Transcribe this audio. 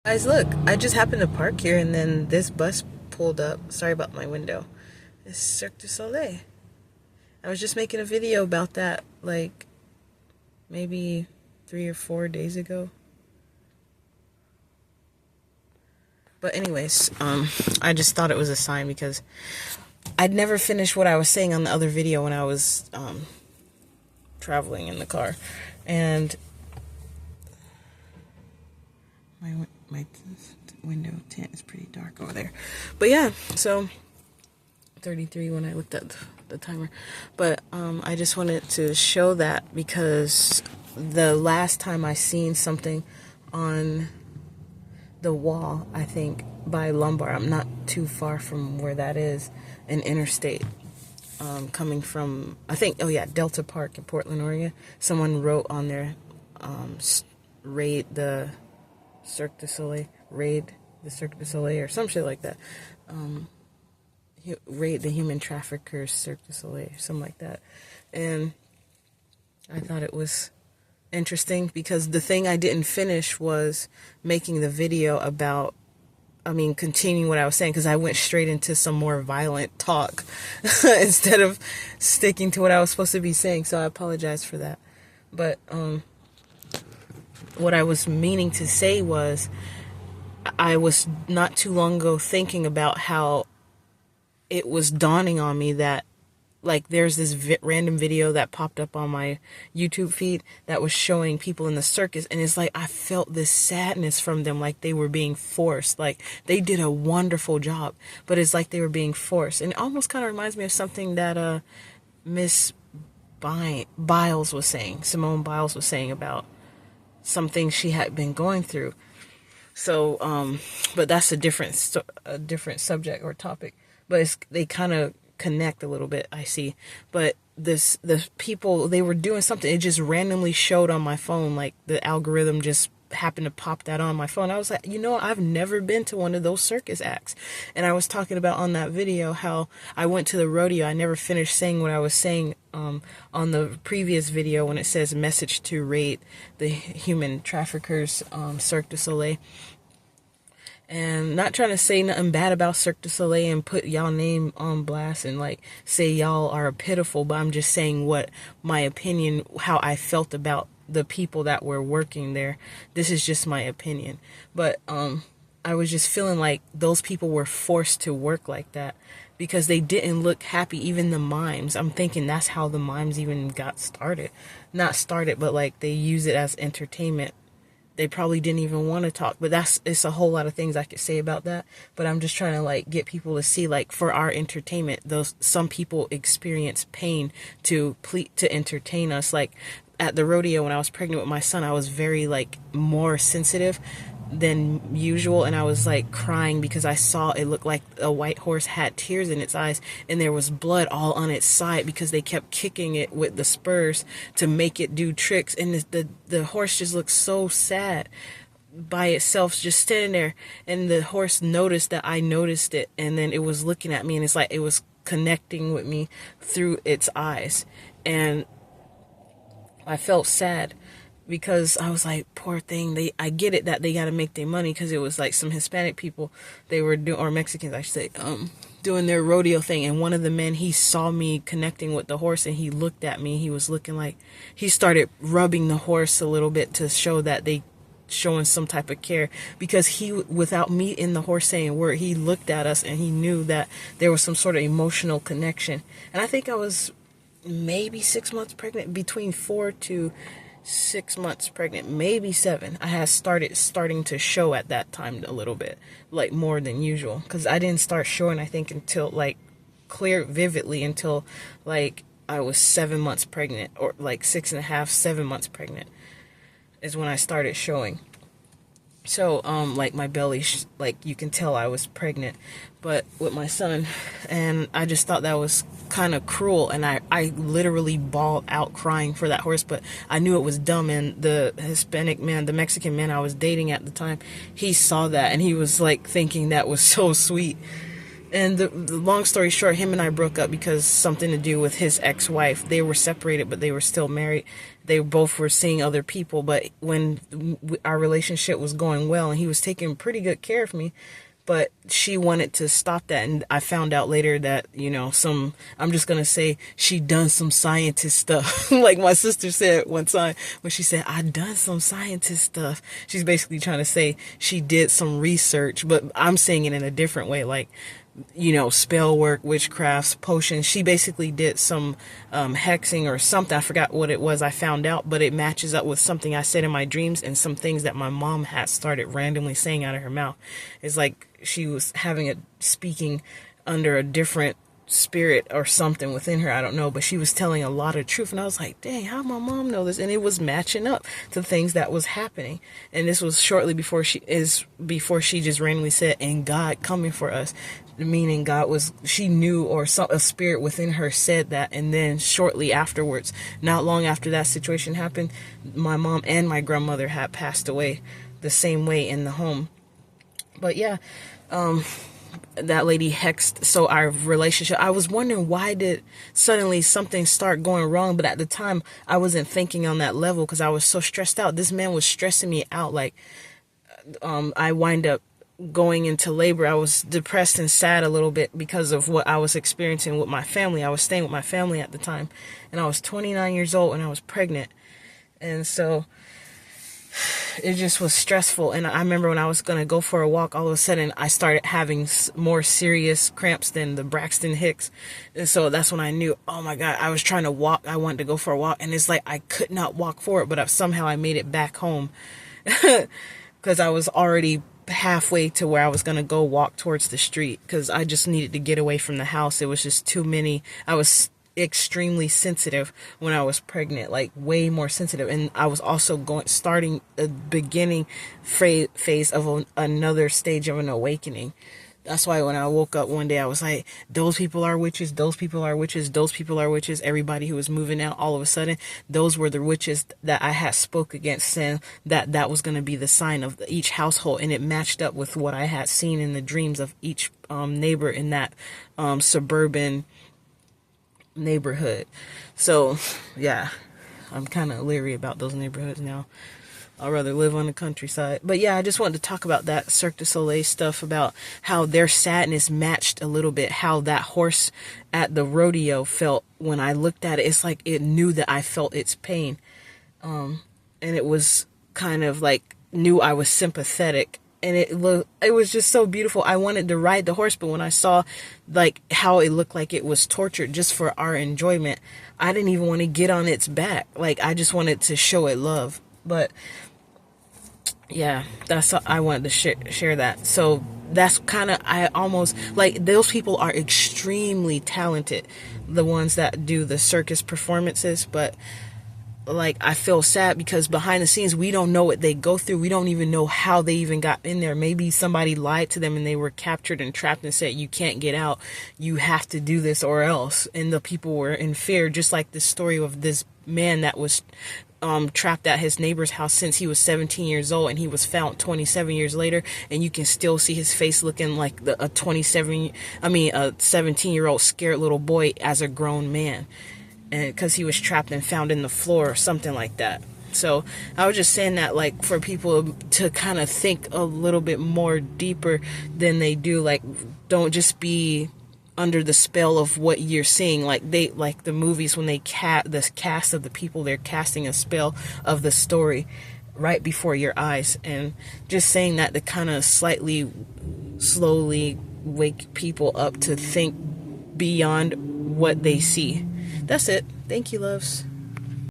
Guys, look, I just happened to park here and then this bus pulled up. Sorry about my window. It's Cirque du Soleil. I was just making a video about that like maybe 3 or 4 days ago. But anyways, I just thought it was a sign because I'd never finished what I was saying on the other video when I was traveling in the car. And my window tint is pretty dark over there. But yeah, so 33 when I looked at the timer. But I just wanted to show that because the last time I seen something on the wall, I think by Lombard, I'm not too far from where that is, an interstate, coming from, I think, oh yeah, Delta Park in Portland, Oregon. Someone wrote on there, raid the Cirque du Soleil, or some shit like that. Raid the human traffickers, Cirque du Soleil, something like that. And I thought it was interesting because the thing I didn't finish was making the video about, continuing what I was saying, because I went straight into some more violent talk instead of sticking to what I was supposed to be saying. So I apologize for that. But what I was meaning to say was, I was not too long ago thinking about how it was dawning on me that, like, there's this random video that popped up on my YouTube feed that was showing people in the circus, and it's like I felt this sadness from them, like they were being forced. Like, they did a wonderful job, but it's like they were being forced. And it almost kind of reminds me of something that Miss Biles was saying, Simone Biles was saying about something she had been going through. So, but that's a different subject or topic. But they kind of connect a little bit, I see. But the people, they were doing something. It just randomly showed on my phone. Like, the algorithm just happened to pop that on my phone. I was like, I've never been to one of those circus acts. And I was talking about on that video how I went to the rodeo. I never finished saying what I was saying on the previous video when it says message to raid the human traffickers, Cirque du Soleil. And not trying to say nothing bad about Cirque du Soleil and put y'all name on blast and like say y'all are pitiful, but I'm just saying what my opinion, how I felt about the people that were working there. This is just my opinion. But I was just feeling like those people were forced to work like that because they didn't look happy. Even the mimes, I'm thinking that's how the mimes even got started. Not started, but like they use it as entertainment. They probably didn't even want to talk, but it's a whole lot of things I could say about that. But I'm just trying to like get people to see, like, for our entertainment, some people experience pain to entertain us. Like at the rodeo when I was pregnant with my son, I was very like more sensitive than usual, and I was like crying because I saw it looked like a white horse had tears in its eyes and there was blood all on its side because they kept kicking it with the spurs to make it do tricks, and the horse just looked so sad by itself, just standing there. And the horse noticed that I noticed it, and then it was looking at me, and it's like it was connecting with me through its eyes. And I felt sad because I was like, poor thing. I get it that they got to make their money, because it was like some Hispanic people, they were doing, or Mexicans, I should say, doing their rodeo thing. And one of the men, he saw me connecting with the horse, and he looked at me. He was looking like, he started rubbing the horse a little bit to show that they showing some type of care, because he, without me in the horse saying a word, he looked at us and he knew that there was some sort of emotional connection. And I think I was maybe 6 months pregnant, between 4 to 6 months pregnant, maybe 7. I had starting to show at that time a little bit, like more than usual, because I didn't start showing, I think, until like vividly until like I was 7 months pregnant, or like 6.5, 7 months pregnant is when I started showing. So, like my belly, like you can tell I was pregnant, but with my son, and I just thought that was kind of cruel, and I literally bawled out crying for that horse, but I knew it was dumb, and the Hispanic man, the Mexican man I was dating at the time, he saw that, and he was like thinking that was so sweet. And the long story short, him and I broke up because something to do with his ex-wife. They were separated, but they were still married. They both were seeing other people. But when our relationship was going well and he was taking pretty good care of me, but she wanted to stop that. And I found out later that, I'm just going to say she done some scientist stuff. Like my sister said one time when she said, I done some scientist stuff. She's basically trying to say she did some research, but I'm saying it in a different way. Like, spell work, witchcrafts, potions. She basically did some hexing or something. I forgot what it was. I found out, but it matches up with something I said in my dreams and some things that my mom had started randomly saying out of her mouth. It's like she was speaking under a different spirit or something within her. I don't know, but she was telling a lot of truth, and I was like, dang, how my mom know this? And it was matching up to things that was happening. And this was shortly before she just randomly said, and God coming for us, meaning she knew, or a spirit within her said that. And then shortly afterwards, not long after that situation happened, my mom and my grandmother had passed away the same way in the home. But yeah, that lady hexed. So our relationship, I was wondering, why did suddenly something start going wrong? But at the time I wasn't thinking on that level because I was so stressed out. This man was stressing me out. Like, I wind up going into labor. I was depressed and sad a little bit because of what I was experiencing with my family. I was staying with my family at the time, and I was 29 years old and I was pregnant. And so it just was stressful. And I remember when I was going to go for a walk, all of a sudden I started having more serious cramps than the Braxton Hicks. And so that's when I knew, oh my God, I was trying to walk. I wanted to go for a walk, and it's like I could not walk forward, but somehow I made it back home because I was already halfway to where I was going to go walk towards the street because I just needed to get away from the house. It was just too many. I was extremely sensitive when I was pregnant, like way more sensitive. And I was also starting a beginning phase of another stage of an awakening. That's why when I woke up one day, I was like, those people are witches, those people are witches, those people are witches. Everybody who was moving out, all of a sudden, those were the witches that I had spoke against, saying that was going to be the sign of each household. And it matched up with what I had seen in the dreams of each neighbor in that suburban neighborhood. So yeah, I'm kind of leery about those neighborhoods now. I'd rather live on the countryside. But yeah, I just wanted to talk about that Cirque du Soleil stuff, about how their sadness matched a little bit how that horse at the rodeo felt. When I looked at it, it's like it knew that I felt its pain. And it was kind of like knew I was sympathetic. And it was just so beautiful. I wanted to ride the horse, but when I saw like how it looked like it was tortured just for our enjoyment, I didn't even want to get on its back. Like, I just wanted to show it love. But yeah, I wanted to share that. So that's kind of, I almost like, those people are extremely talented, the ones that do the circus performances. But like, I feel sad because behind the scenes, we don't know what they go through. We don't even know how they even got in there. Maybe somebody lied to them and they were captured and trapped and said, you can't get out. You have to do this or else. And the people were in fear, just like the story of this man that was trapped at his neighbor's house since he was 17 years old, and he was found 27 years later, and you can still see his face looking like a 17-year-old scared little boy as a grown man, and because he was trapped and found in the floor or something like that. So I was just saying that, like, for people to kind of think a little bit more deeper than they do. Like, don't just be under the spell of what you're seeing. Like the movies, when the cast of the people, they're casting a spell of the story right before your eyes. And just saying that to kind of slowly wake people up to think beyond what they see. That's it. Thank you, loves.